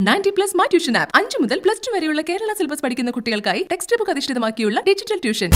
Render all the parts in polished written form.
90+ my tuition app 5 മുതൽ +2 വരെയുള്ള Kerala syllabus പഠിക്കുന്ന കുട്ടികൾക്കായി ടെക്സ്റ്റ് ബുക്ക് അധിഷ്ഠിതമാക്കിയുള്ള ഡിജിറ്റൽ ട്യൂഷൻ.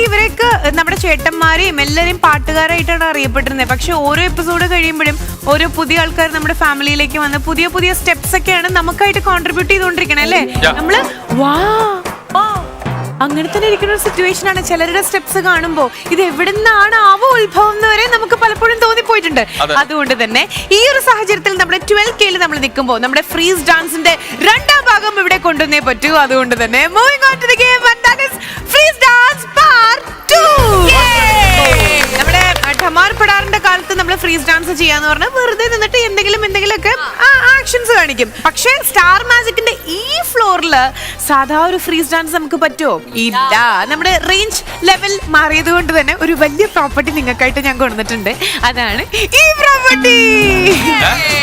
ഇവരൊക്കെ നമ്മുടെ ചേട്ടന്മാരെയും എല്ലാവരെയും പാട്ടുകാരായിട്ടാണ് അറിയപ്പെട്ടിരുന്നത്. പക്ഷെ ഓരോ എപ്പിസോഡ് കഴിയുമ്പോഴും ഓരോ പുതിയ ആൾക്കാർ നമ്മുടെ ഫാമിലിയിലേക്ക് വന്ന് പുതിയ പുതിയ സ്റ്റെപ്സ് ഒക്കെയാണ് നമുക്കായിട്ട് കോൺട്രിബ്യൂട്ട് ചെയ്തുകൊണ്ടിരിക്കണേ അല്ലേ. നമ്മള് അങ്ങനെ തന്നെ ഇരിക്കുന്ന ഒരു സിറ്റുവേഷൻ ആണ്. ചിലരുടെ സ്റ്റെപ്സ് കാണുമ്പോൾ ഇത് എവിടെ നിന്നാണ് ആവോ ഉത്ഭവം എന്ന് വരെ നമുക്ക് പലപ്പോഴും തോന്നിപ്പോയിട്ടുണ്ട്. അതുകൊണ്ട് തന്നെ ഈ ഒരു സാഹചര്യത്തിൽ നമ്മുടെ 12K നമ്മൾ നിൽക്കുമ്പോൾ നമ്മുടെ ഫ്രീസ് ഡാൻസിന്റെ രണ്ടാം ഭാഗം ഇവിടെ കൊണ്ടുവന്നേ പറ്റൂ. അതുകൊണ്ട് തന്നെ moving on to the game and that is freeze dance part 2. നമ്മുടെ ഠമാർ പടാറിന്റെ കാലത്ത് നമ്മൾ ഫ്രീസ് ഡാൻസ് ചെയ്യാന്ന് പറഞ്ഞാൽ വെറുതെ നിന്നിട്ട് എന്തെങ്കിലുമൊക്കെ ആക്ഷൻസ് കാണിക്കും. പക്ഷേ സ്റ്റാർ മാജിക്കിന്റെ ഈ ഫ്ലോറില് സാധാ ഒരു ഫ്രീസ് ഡാൻസ് നമുക്ക് പറ്റുമോ? ഇല്ല. നമ്മുടെ റേഞ്ച് ലെവൽ മാറിയത് കൊണ്ട് തന്നെ ഒരു വലിയ പ്രോപ്പർട്ടി നിങ്ങൾക്കായിട്ട് ഞാൻ കൊണ്ടുവന്നിട്ടുണ്ട്. അതാണ് ഈ പ്രോപ്പർട്ടി.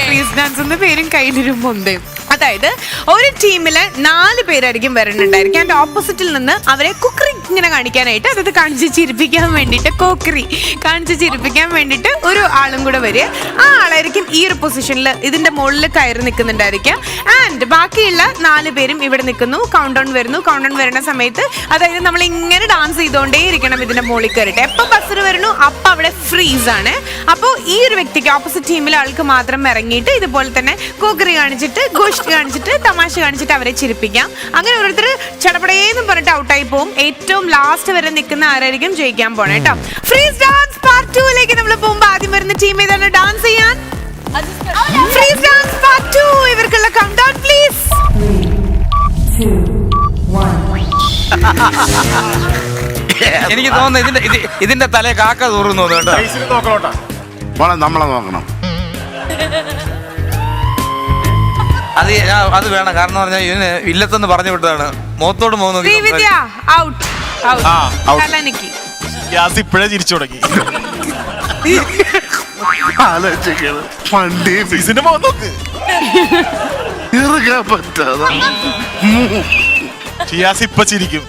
ഫ്രീസ് ഡാൻസ് എന്ന പേരും കയ്യിലൊരു മുന്തയും. അതായത് ഒരു ടീമില് 4 പേരായിരിക്കും വരണുണ്ടായിരിക്കും. അതിന്റെ ഓപ്പോസിറ്റിൽ നിന്ന് അവരെ കുക്കറി ഇങ്ങനെ കാണിക്കാനായിട്ട്, അതായത് കാണിച്ച് ചിരിപ്പിക്കാൻ വേണ്ടിയിട്ട്, കോക്കറി കാണിച്ച് ചിരിപ്പിക്കാൻ വേണ്ടിയിട്ട് ഒരു ആളും കൂടെ വരിക. ആ ആളായിരിക്കും ഈ ഒരു പൊസിഷനിൽ ഇതിന്റെ മുകളിൽ കയറി നിൽക്കുന്നുണ്ടായിരിക്കാം. ആൻഡ് ബാക്കിയുള്ള 4 പേരും ഇവിടെ നിൽക്കുന്നു. കൗണ്ട് ഡൗൺ വരുന്നു. കൗണ്ട് ഡൗൺ വരുന്ന സമയത്ത് അതായത് നമ്മൾ ഇങ്ങനെ ഡാൻസ് ചെയ്തുകൊണ്ടേ ഇരിക്കണം ഇതിന്റെ മുകളിൽ കയറിയിട്ട്. എപ്പോൾ ബസർ വരുന്നു അപ്പം അവിടെ ഫ്രീസ് ആണ്. അപ്പോൾ ഈ ഒരു വ്യക്തിക്ക് ഓപ്പോസിറ്റ് ടീമിലെ ആൾക്ക് മാത്രം ഇറങ്ങിയിട്ട് ഇതുപോലെ തന്നെ കോക്കറി കാണിച്ചിട്ട്, ഗോഷ്ടി കാണിച്ചിട്ട്, തമാശ കാണിച്ചിട്ട് അവരെ ചിരിപ്പിക്കാം. അങ്ങനെ ഓരോരുത്തർ ചടപടേന്നും പറഞ്ഞിട്ട് ഔട്ടായി പോകും. ഏറ്റവും ലാസ്റ്റ് വരെ നിൽക്കുന്ന ആരായിരിക്കും ജയിക്കാൻ പോണേ കേട്ടോ. ഫ്രീസ് ഡാൻസ് പാർട്ട് 2ലേക്ക് നമ്മൾ പോകുമ്പോൾ ആദ്യം വരുന്ന ടീം ഏതാണ് ഡാൻസ് ചെയ്യാൻ? Freeze dance part 2. ഇവർക്കുള്ള കൗണ്ട് ഡൗൺ പ്ലീസ്. 3, 2, 1. എനിക്ക് തോന്നുന്നു ഇതിന്റെ തലേ കാക്ക തൂറുന്നു കേട്ടോ. നമ്മളെ നോക്കണം. അത് വേണം. കാരണം പറഞ്ഞാൽ ഇതിന് ഇല്ലത്തെന്ന് പറഞ്ഞു വിട്ടതാണ്. മുഖത്തോട് മുഖം ഇപ്പഴേ ചിരിച്ചു തുടങ്ങി. ഇപ്പൊ ചിരിക്കും.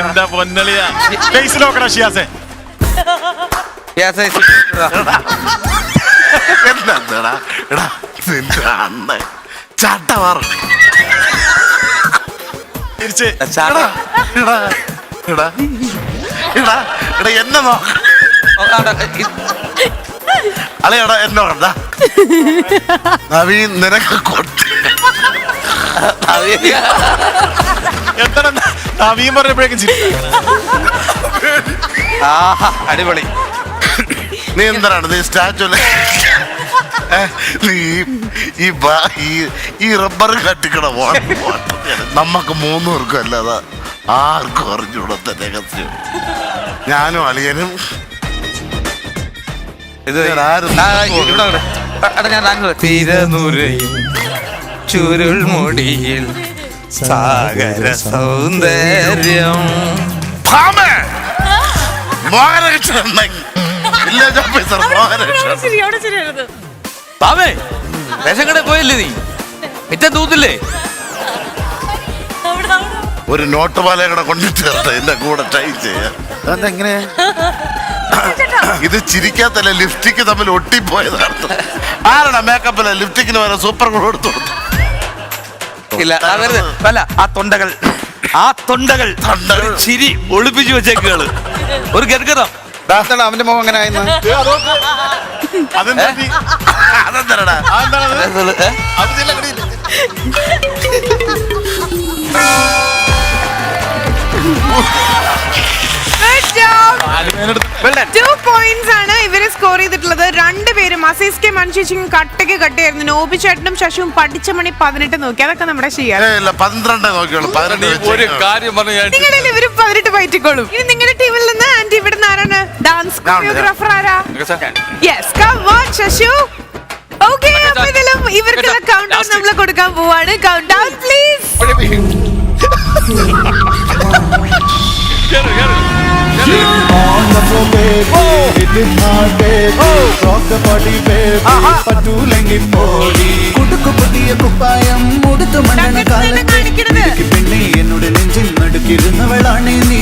എന്താ പൊന്നളിയാ ഫേസ് നോക്കണ ഷിയാസെ. എന്നെ അളയടാ എന്നോടാ നവീൻ നിനക്ക് എന്താ നവീൻ പറഞ്ഞപ്പോഴേക്കും അടിപൊളി. നീ എന്താണ് നീ സ്റ്റാച്ചു നീ ഈ റബ്ബർ കട്ടിക്കണ നമ്മക്ക് 3 പേർക്കും അല്ലാതെ ആർക്കും അറിഞ്ഞൂടത്തെ രഹസ്യം. ഞാനും അളിയനും തിരനുരയും ചുരുൾമുടിയിൽ സാഗര സൗന്ദര്യം. റേഷൻ കടയിൽ പോയില്ലേ നീ? മിറ്റം തൂത്തില്ലേ? ഒരു നോട്ട് പാലയെ കൂടെ കൊണ്ടിട്ട് എന്റെ കൂടെ ട്രൈ ചെയ്യാൻ. അതെങ്ങനെ ഇത് ചിരിക്കാത്തല്ല, ലിപ്സ്റ്റിക്ക് തമ്മിൽ ഒട്ടിപ്പോയതാണ്. ആരാണ് മേക്കപ്പില് ലിപ്സ്റ്റിക്കിന് വരെ സൂപ്പർ കൂടെ എടുത്തു? ഇല്ല അല്ല, ആ തൊണ്ടകൾ ചിരി ഒളിപ്പിച്ചു വെച്ചേക്കുകള്. ഒരു ഗർഗതം. അവന്റെ മുഖം അങ്ങനെ ആയിരുന്നു. അതെന്താടാ Two points ആണ് ഇവര് സ്കോർ ചെയ്തിട്ടുള്ളത്. 2 പേരും അസീസ് കെ മനുഷ്യനും കട്ടയായിരുന്നു. നോബി ചേട്ടനും ശശുവും പഠിച്ച മണി 18 നോക്കി. അതൊക്കെ നമ്മുടെ ചെയ്യാം. 12 നോക്കിയോളൂ. ഒരു കാര്യം നിങ്ങളിൽ ഇവര് 18 പയറ്റിക്കോളും. ഇനി നിങ്ങളുടെ ടീമിൽ നിന്ന് ആന്റി ഇവിടെ നിന്ന് ആരാണ് ഡാൻസ് കൊറിയോഗ്രാഫർ? ആരാ? Yes, come on Shashu. Okay, അപ്പോൾ ഇതിലും ഇവർക്കുള്ള കൗണ്ട് ഡൗൺ നമ്മൾ കൊടുക്കാൻ പോവാണ്. Countdown please. പുതിയ കുപ്പായം മുടുത്തു മണ്ണണ കാലത്ത് പെണ്ണെ എന്നോട് നെഞ്ചിൽ നടുക്കിരുന്നവളാണ് നീ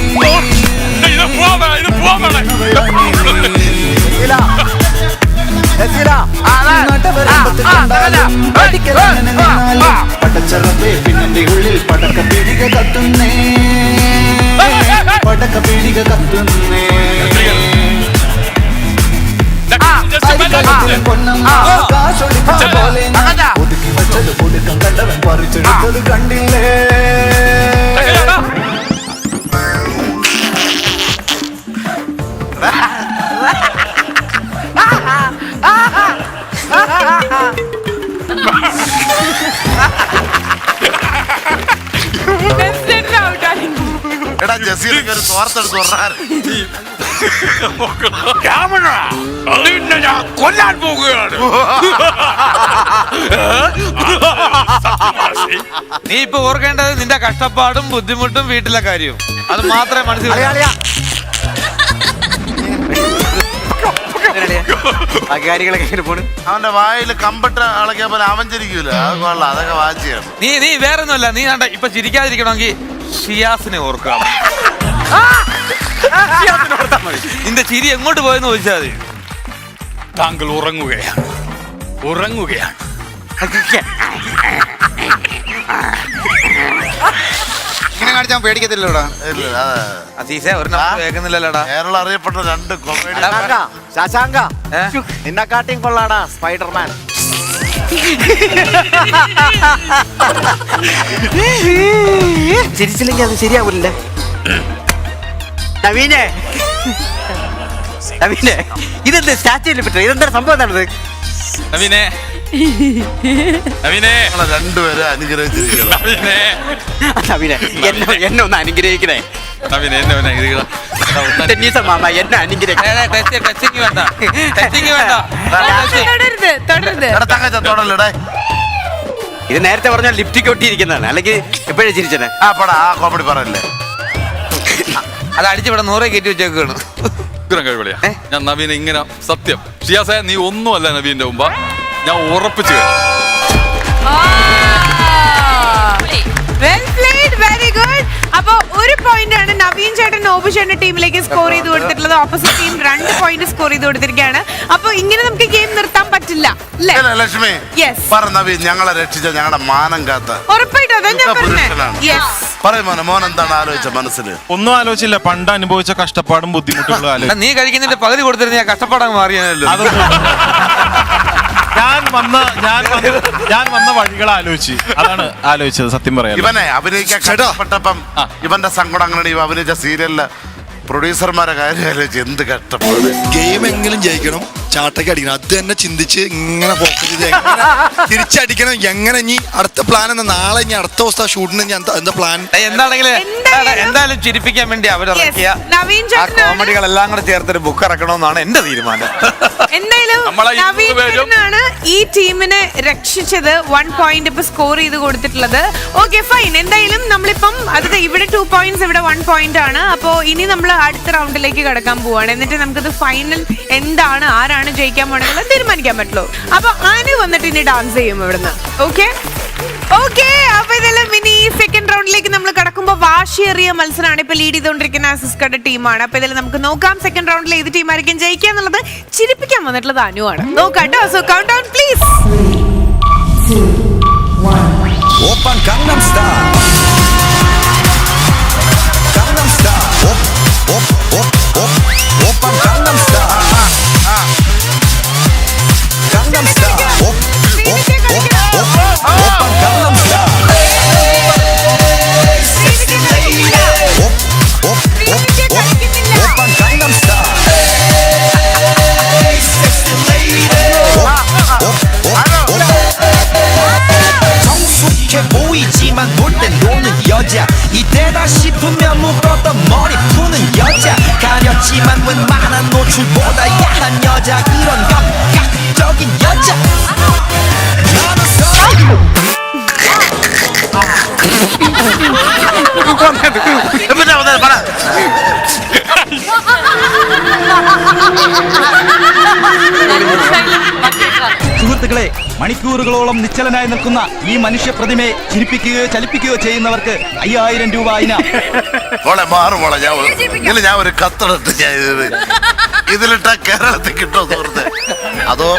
പടച്ചറപ്പേ പിന്നെന്റെ ഉള്ളിൽ പടക്ക പീടിക കത്തുന്നേ പടക്ക പീടിക കത്തുന്നേ ഒതുക്കി വച്ചത് കൊടുക്കം കണ്ടവൻ പറിച്ചെടുത്തത് കണ്ടില്ലേ എടാ ജസീലൊക്കെ ഒരു തോർത്തെടുത്ത് പറഞ്ഞാൽ കൊല്ലാൻ പോകുകയാണ്. നീ ഇപ്പൊ ഓർക്കേണ്ടത് നിന്റെ കഷ്ടപ്പാടും ബുദ്ധിമുട്ടും വീട്ടിലെ കാര്യവും അത് മാത്രമേ മനസ്സിലാക്കൂ. അവന്റെ വായിൽ കമ്പിട്ട് അളക്കിയ പോലെ അവൻ ചിരിക്കൂല. അത് കൊള്ളാം, അതൊക്കെ വാച്ചിയാണ്. നീ വേറെ ഒന്നുമല്ല. നീ കണ്ട ഇപ്പൊ ചിരിക്കാതിരിക്കണമെങ്കിൽ ഷിയാസിനെ ഓർക്കുക. നിന്റെ ചിരി എങ്ങോട്ട് പോയെന്ന് ചോദിച്ചാൽ മതി. താങ്കൾ ഉറങ്ങുകയാണ്. ഇങ്ങനെ കാണിച്ചാൽ പേടിക്കത്തില്ലടാ. അസീസെ ഒരു നമ്പർ കേൾക്കുന്നില്ലല്ലോടാ. കേരള അറിയപ്പെട്ട 2 കൊമേഡി ശശാങ്ക നിന്നെക്കാട്ടിയും കൊള്ളാടാ സ്പൈഡർമാൻ. ചിരിച്ചില്ലെങ്കിൽ അത് ശരിയാവില്ല. നവീനെ ഇതെന്താ സ്റ്റാച്യൂല് പറ്റും? ഇതെന്താ സംഭവം? എന്താണത്? നവീനെ രണ്ടുപേരെ അനുഗ്രഹിച്ചിരിക്കണം. നവീനെ എന്നെ ഒന്ന് അനുഗ്രഹിക്കണേ. ടെന്നീസ മാമ എന്നെ അനുഗ്രഹിക്കണേ. ടച്ചിങ് വേണ്ട. തൊടലിടേ. ഇത് നേരത്തെ പറഞ്ഞാൽ ലിപ്റ്റിക് ഒട്ടിയിരിക്കുന്നതാണ്, അല്ലെങ്കിൽ എപ്പോഴും ചിരിച്ചനെ. ആ കോമഡി പറയല്ലേ. അത് അടിച്ചിവിടെ 100 കയറ്റി വെച്ചേക്കാണ്. ഞാൻ നവീനെ ഇങ്ങനെ സത്യം ഷിയാസെ നീ ഒന്നുമല്ല നവീന്റെ മുമ്പ് ഞാൻ ഉറപ്പിച്ചു. Very good. അപ്പൊ 1 പോയിന്റ് ആണ് നവീൻ ചേട്ടൻ നോബു ചേട്ടന്റെ ടീമിലേക്ക് സ്കോർ ചെയ്ത് കൊടുത്തിട്ടുള്ളത്. ഓപ്പോസിറ്റ് ടീം 2 പോയിന്റ് സ്കോർ ചെയ്ത് കൊടുത്തിരിക്കുകയാണ്. അപ്പൊ ഇങ്ങനെ നമുക്ക് ഗെയിം നിർത്താൻ പറ്റില്ല. ലക്ഷ്മി നവീൻ ഞങ്ങളെ രക്ഷിച്ച ഞങ്ങളുടെ മാനം കാത്ത ഉറപ്പായിട്ടും അതാ ഞാൻ പറഞ്ഞത്. പറയുമോനെ മോൻ എന്താണ് ആലോചിച്ച മനസ്സിൽ? ഒന്നും ആലോചിച്ചില്ല. പണ്ട് അനുഭവിച്ച കഷ്ടപ്പാടും ബുദ്ധിമുട്ടുകളും ആലോചിച്ചു. നീ കഴിക്കുന്നതിന്റെ പകുതി കൊടുത്തിരുന്ന ഞാൻ കഷ്ടപ്പാടാൻ മാറിയാണല്ലോ. ഞാൻ വന്ന വഴികൾ ആലോചിച്ച് അതാണ് ആലോചിച്ചത്. സത്യം പറയാം. ഇവനെ അഭിനയിക്കാൻ കഷ്ടപ്പെട്ടപ്പം ഇവന്റെ സങ്കടം അങ്ങനെ ഇവ അഭിനയിച്ച സീരിയലില് പ്രൊഡ്യൂസർമാരെ കാര്യം ആലോചിച്ച് എന്ത് കഷ്ടപ്പാട്. ഗെയിം എങ്കിലും ജയിക്കണം, ചാട്ടയ്ക്ക് അടിക്കണം. അത് തന്നെ ചിന്തിച്ച് ഇങ്ങനെ ഫോക്കസ് ചെയ്ത് തിരിച്ചടിക്കണം. എങ്ങനെ ഇനി അടുത്ത പ്ലാൻ എന്നാ? നാളെ ഇനി അടുത്ത ദിവസം ഷൂട്ടിന് എന്താ പ്ലാൻ? എന്തായാലും ചിരിപ്പിക്കാൻ വേണ്ടി അവരിറക്കിയ കോമഡികളെല്ലാം കൂടെ ചേർത്തൊരു ബുക്ക് ഇറക്കണമെന്നാണ് എന്റെ തീരുമാനം. എന്തായാലും നവീൻ ചേട്ടനാണ് ഈ ടീമിനെ രക്ഷിച്ചത്. 1 പോയിന്റ് ഇപ്പൊ സ്കോർ ചെയ്ത് കൊടുത്തിട്ടുള്ളത്. Okay fine. എന്തായാലും നമ്മളിപ്പം ഇവിടെ 2 പോയിന്റ്സ്, ഇവിടെ 1 പോയിന്റ് ആണ്. അപ്പോ ഇനി നമ്മൾ അടുത്ത റൗണ്ടിലേക്ക് കടക്കാൻ പോവാണ്. എന്നിട്ട് നമുക്കത് ഫൈനൽ എന്താണ്, ആരാണ് ജയിക്കാൻ പോണെന്നുള്ളത് തീരുമാനിക്കാൻ പറ്റുള്ളൂ. അപ്പൊ അനു വന്നിട്ട് ഇനി ഡാൻസ് ചെയ്യും ഇവിടുന്ന്. ഓക്കെ അപ്പൊ ഇതെല്ലാം ഇനി സെക്കൻഡ് റൗണ്ടിലേക്ക് നമ്മൾ കടക്കുമ്പോൾ വാശിയേറിയ മത്സരമാണ്. ഇപ്പൊ ലീഡ് ചെയ്തുകൊണ്ടിരിക്കുന്ന ആസിസ്കയുടെ ടീമാണ്. അപ്പൊ ഇതിൽ നമുക്ക് നോക്കാം സെക്കൻഡ് റൗണ്ടിൽ ഏത് ടീമായിരിക്കും ജയിക്കുക എന്നുള്ളത്. ചിരിപ്പിക്കാൻ വന്നിട്ടുള്ളത് അനുവാണ്. നോക്കാട്ടോ. So countdown please. 3, 2, 1. Open Gangnam style. Gangnam style. Open Gangnam style. Gangnam style. Open Gangnam style. Open Gangnam style. 성숙해 보이지만 놀 땐 노는 여자 이때다 싶으면 묶었던 머리 푸는 여자 가렸지만 웬만한 노출보다 야한 여자 그런 감각적인 여자 나는 സുഹൃത്തുക്കളെ, മണിക്കൂറുകളോളം നിശ്ചലനായി നിൽക്കുന്ന ഈ മനുഷ്യ പ്രതിമയെ ചിരിപ്പിക്കുകയോ ചലിപ്പിക്കുകയോ ചെയ്യുന്നവർക്ക് 5000 രൂപ ഇനാം. മോളെ മാറു മോളെ, ഞാൻ ഒരു കത്തടത്ത് ഞാൻ ഇതിലിട്ട കേരളത്തിൽ കിട്ടുമോ സുഹൃത്തെ? അതോ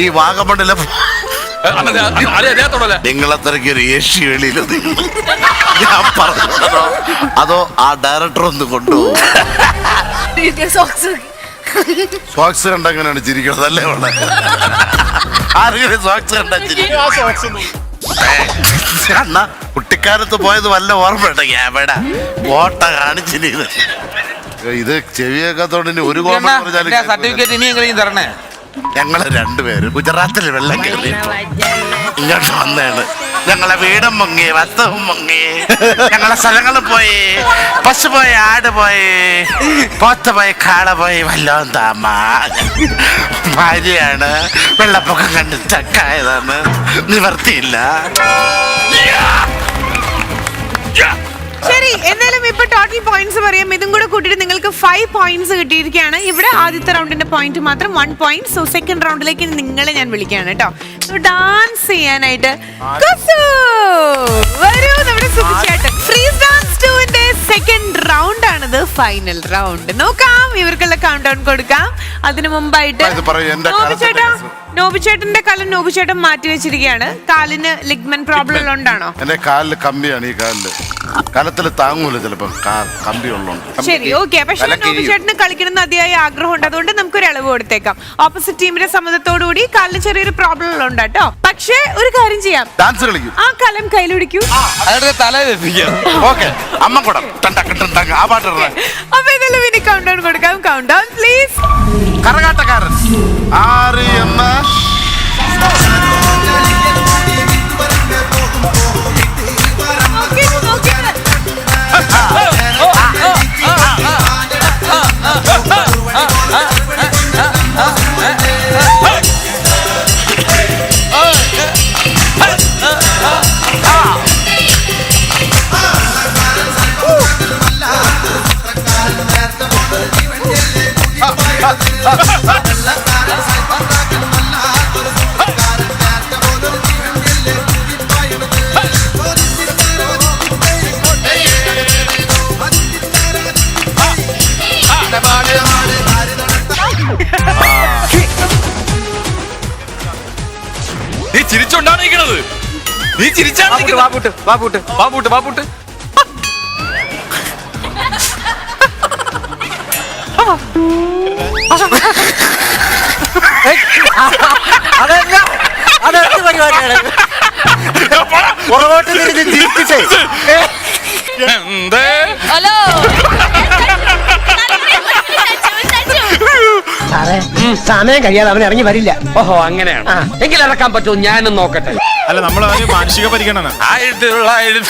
ഈ വാഗമണ്ണിലെ നിങ്ങളത്രയ്ക്ക് ഒരു ഏഷ്യ വെളിയിലോ ഞാൻ പറഞ്ഞോ, അതോ ആ ഡയറക്ടർ ഒന്ന് കൊണ്ടുപോകും? സോക്സ് കണ്ട എങ്ങനെയാണ് ചിരിക്കണത് അല്ലേ? ആരെങ്കിലും സോക്സ് കണ്ടാ അണ്ണാ കുട്ടിക്കാലത്ത് പോയത് വല്ല ഓർമ്മ എവിടെ ഓട്ട കാണിച്ചില്ല. ഇത് ചെവിയേക്കാത്തോണ്ട് ഒരു സർട്ടിഫിക്കറ്റ് ഇനിയെങ്കിലും തരണേ. ഞങ്ങള് രണ്ടുപേരും ഗുജറാത്തിൽ വെള്ളം കയറി ഇങ്ങോട്ട് വന്നതാണ്. ഞങ്ങളെ വീടും മുങ്ങി, വസ്തുവും മുങ്ങി, ഞങ്ങളെ സ്ഥലങ്ങളും പോയി, പശു പോയി, ആട് പോയി, പോത്ത് പോയി, കാള പോയി, വല്ലോം താമ ഭാര്യയാണ്. വെള്ളപ്പൊക്കം കണ്ട് ചക്കായതാണ്, നിവർത്തിയില്ല. ശരി, എന്നാലും ഇപ്പൊ ടോട്ടൽ പോയിന്റ്സ് പറയാം. ഇതും കൂടെ കൂട്ടിയിട്ട് നിങ്ങൾക്ക് 5 പോയിന്റ്സ് കിട്ടിയിരിക്കുകയാണ്. ഇവിടെ ആദ്യത്തെ റൗണ്ടിന്റെ പോയിന്റ് മാത്രം 1 പോയിന്റ്. സോ സെക്കൻഡ് റൗണ്ടിലേക്ക് നിങ്ങളെ ഞാൻ വിളിക്കുകയാണ് കേട്ടോ. സോ ഡാൻസ് ചെയ്യാനായിട്ട് വരൂ നമ്മുടെ സുഖിച്ചേട്ടൻ. ഫ്രീസ് ഡാൻസ് 2ന്റെ സെക്കൻഡ് റൗണ്ട് ആണിത്, ഫൈനൽ റൗണ്ട്. നോക്കാം, ഇവർക്കുള്ള കൗണ്ട് ഡൗൺ കൊടുക്കാം. അതിനു മുമ്പായിട്ട് നോബിച്ചേട്ടന്റെ കലം നോബിച്ചേട്ടൻ മാറ്റി വെച്ചിരിക്കുകയാണ്. കാലിന് ലിഗ്മെന്റ് പ്രോബ്ലം ഉള്ളതുകൊണ്ടാണോ? എന്റെ കാലില് കമ്പിയാണ്, ഈ കാലില് കലത്തില് താങ്ങൂല ചിലപ്പോ കമ്പി ഉള്ളതുകൊണ്ട്. ശരി, ഓക്കെ. പക്ഷെ നോബിച്ചേട്ടന് കളിക്കണമെന്ന് അതിയായ ആഗ്രഹമുണ്ട്, അതുകൊണ്ട് നമുക്കൊരു ഇളവ് കൊടുത്തേക്കാം. ഓപ്പോസിറ്റ് ടീമിന്റെ സമ്മതത്തോടുകൂടി കാലിന് ചെറിയൊരു പ്രോബ്ലം ഉള്ളതുകൊണ്ട് കേട്ടോ. പക്ഷെ ഒരു കാര്യം ചെയ്യാം, ഡാൻസ് കളിക്കും. ആ കലം കയ്യിൽ പിടിക്കൂ. തല വെപ്പിക്കാം. ഓക്കെ, അമ്മ കൂടെ ആ പാട്ട്. അപ്പൊ ഇതെല്ലാം ഇനി കൗണ്ട് ഡൗൺ കൊടുക്കാം. Countdown please. കരകാട്ടക്കാരൻ ആര് എന്ന നീ ചിരിച്ചോണ്ടാണ് ഇരിക്കണത്. നീ ചിരിച്ചാണ് ബാബൂട്ട് ബാബൂട്ട് ബാബൂട്ട് ബാബൂട്ട്. അതെന്ത് പരിപാടിയാണ്? പുറകോട്ട് തിരിഞ്ഞ് ചിരിപ്പിച്ചേ. എന്തേ ഹലോ സമയം കഴിയാതെ അവൻ ഇറങ്ങി വരില്ല. ഓഹോ, അങ്ങനെയാണ്. എങ്കിൽ ഇറക്കാൻ പറ്റുമോ? ഞാനും നോക്കട്ടെ. അല്ല, നമ്മൾ മാനസിക പരിഗണന. 1900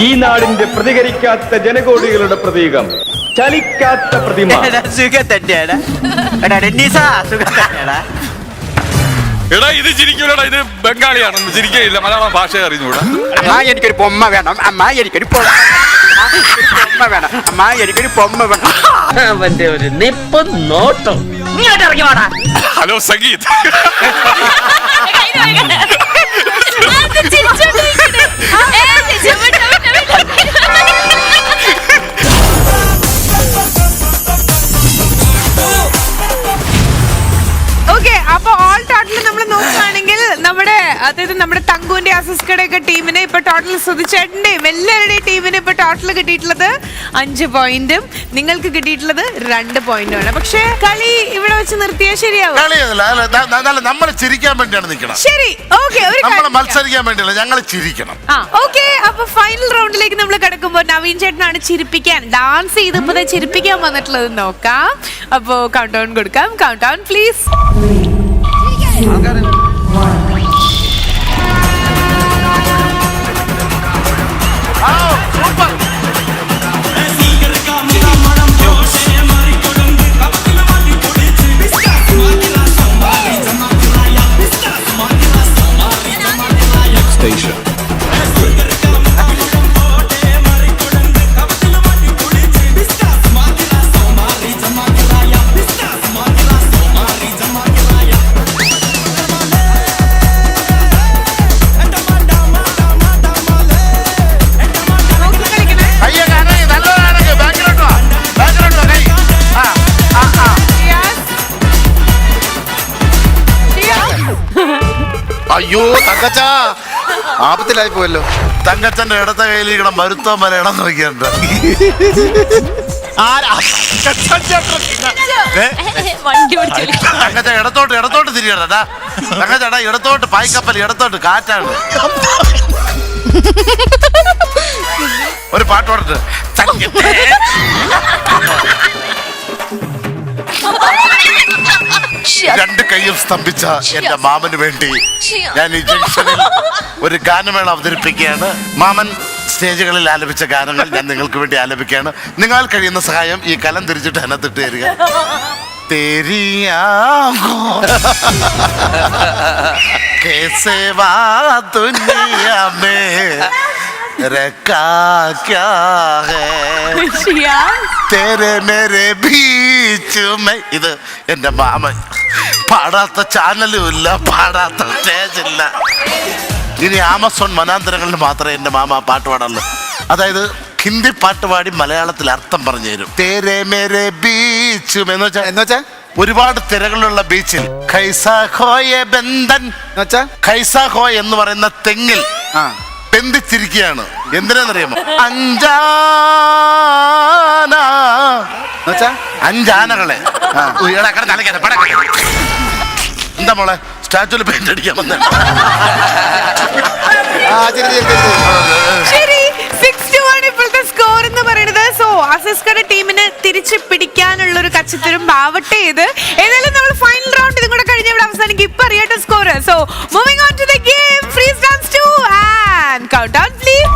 ഈ നാടിന്റെ പ്രതികരിക്കാത്ത ജനകോടികളുടെ പ്രതീകം, ചലിക്കാത്ത പ്രതിമ. സുഖം തന്നെയാണ്. സുഖം തന്നെയാണ്. എടാ ഇത് ചിരിക്കൂലടാ, ഇത് ബംഗാളിയാണെന്ന് ചിരിക്കയില്ല, മലയാളം ഭാഷ അറിഞ്ഞൂടാ. അമ്മ എനിക്കൊരു പൊമ്മ വേണം, അമ്മ എനിക്കൊരു പൊമ്മ വേണം, അമ്മ എനിക്കൊരു പൊമ്മ വേണം. അവന്റെ ഒരു നിപ്പും നോട്ടം. ഇങ്ങോട്ട് ഇറങ്ങി വാടാ. ഹലോ സംഗീത്. ഓക്കെ, അപ്പൊ ഓൾ ടോട്ടൽ നമ്മൾ നോക്കുകയാണെങ്കിൽ നമ്മുടെ തങ്കുവിന്റെ അസിസ്കയുടെ ഒക്കെ ടീമിന് ഇപ്പൊ ടോട്ടൽ സുധിച്ചേട്ടന്റെയും എല്ലാവരുടെയും ടീമിന് ഇപ്പൊ ടോട്ടൽ കിട്ടിയിട്ടുള്ളത് 5 പോയിന്റും നിങ്ങൾക്ക് കിട്ടിയിട്ടുള്ളത് 2 പോയിന്റുമാണ്. പക്ഷെ കളി ഇവിടെ വെച്ച് നിർത്തിയാൽ ശരിയാവും. നമ്മൾ ചിരിക്കാൻ വേണ്ടിയാണ് നിൽക്കണം. ശരി, ഓക്കെ. നമ്മൾ മത്സരിക്കാൻ വേണ്ടിയല്ല, ഞങ്ങൾ ചിരിക്കണം. ഓക്കെ, അപ്പൊ ഫൈനൽ റൗണ്ടിലേക്ക് നമ്മൾ കിടക്കുമ്പോൾ നവീൻ ചേട്ടനാണ് ചിരിപ്പിക്കാൻ, ഡാൻസ് ചെയ്തപ്പോ ചിരിപ്പിക്കാൻ വന്നിട്ടുള്ളത്. നോക്കാം, അപ്പോ കൗണ്ട് ഡൗൺ കൊടുക്കാം. Countdown please. അയ്യോ തങ്കച്ചാ ആപത്തിലായി പോയല്ലോ. തങ്കച്ചന്റെ ഇടത്തെ കയ്യിലിരിക്കണം മരുത്തോ മല ഇടം നോക്കിയുണ്ട്. തങ്കച്ച ഇടത്തോട്ട് തിരിയടാ. തങ്കച്ചേട്ടാ ഇടത്തോട്ട്, പായ്ക്കപ്പൽ ഇടത്തോട്ട്, കാറ്റാണ്. ഒരു പാട്ട് പാടിട്ട് രണ്ട് കൈയും സ്തംഭിച്ച എന്റെ മാമന് വേണ്ടി ഞാൻ ഈ ജംഗ്ഷനിൽ ഒരു ഗാനമേള അവതരിപ്പിക്കുകയാണ്. മാമൻ സ്റ്റേജുകളിൽ ആലപിച്ച ഗാനങ്ങൾ ഞാൻ നിങ്ങൾക്ക് വേണ്ടി ആലപിക്കുകയാണ്. നിങ്ങൾ കഴിയുന്ന സഹായം ഈ കലം തിരിച്ചിട്ട് അതിനകത്തിട്ട് തരിക. कैसे बात दुनिया में रखा क्या है तेरे मेरे बीच में. ഇത് എന്റെ മാമൻ. പാടാത്ത ചാനലും ഇല്ല, പാടാത്ത സ്റ്റേജില്ല. ഇനി ആമസോൺ വനാന്തരങ്ങളിൽ മാത്രമേ എന്റെ മാമ പാട്ട് പാടുള്ളൂ. അതായത് ഹിന്ദി പാട്ട് പാടി മലയാളത്തിൽ അർത്ഥം പറഞ്ഞു തരും. തേരെ മേരെ ബീച്ചും എന്ന് വെച്ചാ ഒരുപാട് തിരകളുള്ള ബീച്ചിൽ ഖൈസാ ഖോയെ ബന്ധൻ ഖൈസാ ഖോ എന്ന് പറയുന്ന തെങ്ങിൽ ബന്ധിച്ചിരിക്കുകയാണ്. എന്തിനാന്നറിയാമോ? അഞ്ചാനകളെ. എന്താ മോളെ സ്റ്റാച്യൂല് പെയിന്റ് അടിക്കാൻ വന്ന? ശരി, 6-1 ഇപ്പോഴത്തെ സ്കോർ എന്ന് പറയുന്നത്. സോ ആസിസ്കയുടെ ടീമിന് തിരിച്ചു പിടിക്കാനുള്ള ഒരു കച്ചിത്തുരും ആവട്ടെ ഇത്. ഏതായാലും നമ്മൾ ഫൈനൽ റൗണ്ട് ഇതും കൂടെ കഴിഞ്ഞ ഇവിടെ അവസാനിക്കും. ഇപ്പൊ അറിയാത്ത score. So moving on to the game, freeze dance 2 and countdown please.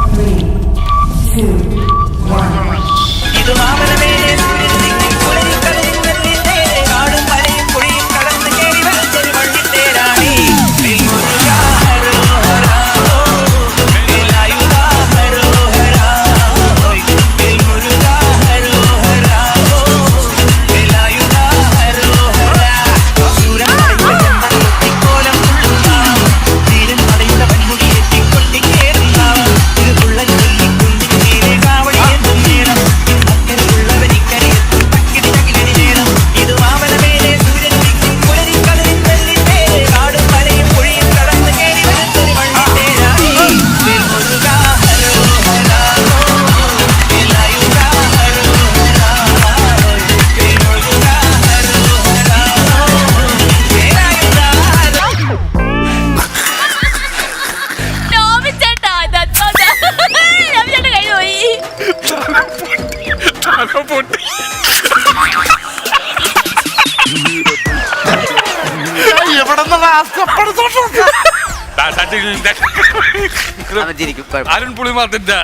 Arun പുളിമാത്തിന്റെ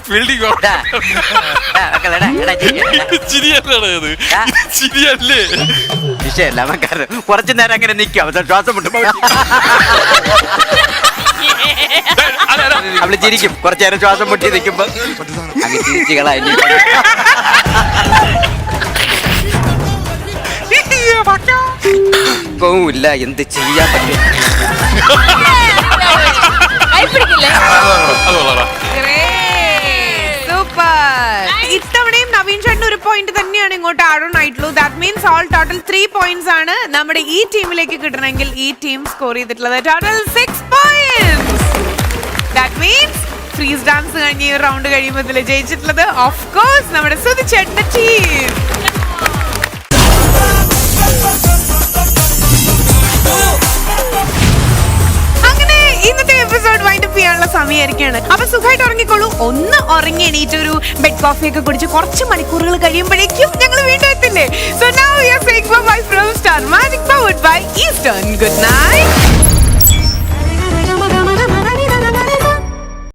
ഫീൽഡിംഗ് ചിരിയല്ലേ വിഷയല്ല. കുറച്ചു നേരം അങ്ങനെ നിൽക്കാം, ശ്വാസം മുട്ടുമ്പോ അവള് ചിരിക്കും. കുറച്ചു നേരം ശ്വാസം മുട്ടി നിൽക്കുമ്പോ അങ്ങ് ചിരിച്ചുകളായി. ഇല്ല, എന്ത് ചെയ്യാൻ പറ്റും? ഇത്തവണയും നവീൻ ചേട്ടൻ ഒരു പോയിന്റ് തന്നെയാണ് ഇങ്ങോട്ട് ആഡ് ഓൺ ആയിട്ടുള്ളൂ. That means all total 3 points ആണ് നമ്മുടെ ഈ ടീമിലേക്ക് കിട്ടണമെങ്കിൽ ഈ ടീം സ്കോർ ചെയ്തിട്ടുള്ളത്. Total 6 points. That means freeze dance കഴിഞ്ഞ ഈ റൗണ്ട് കഴിയുമ്പോൾ ഇതിൽ ജയിച്ചിട്ടുള്ളത് ഓഫ് കോഴ്സ് നമ്മുടെ സുധി ചേട്ടന്റെ ടീം. ഇന്നത്തെ എപ്പിസോഡ് വൈൻഡപ്പ് ചെയ്യാനുള്ള സമയമായിരിക്കാണ്. അപ്പൊ സുഖമായിട്ട് ഉറങ്ങിക്കോളൂ. ഒന്ന് ഉറങ്ങി എണീറ്റ് ഒരു ബെഡ് കോഫി ഒക്കെ കുടിച്ച് കുറച്ച് മണിക്കൂറുകൾ കഴിയുമ്പോഴേക്കും ഞങ്ങൾ വീണ്ടും എത്തില്ലേ. So now we are saying bye from Star Magic powered by Eastern. Good night.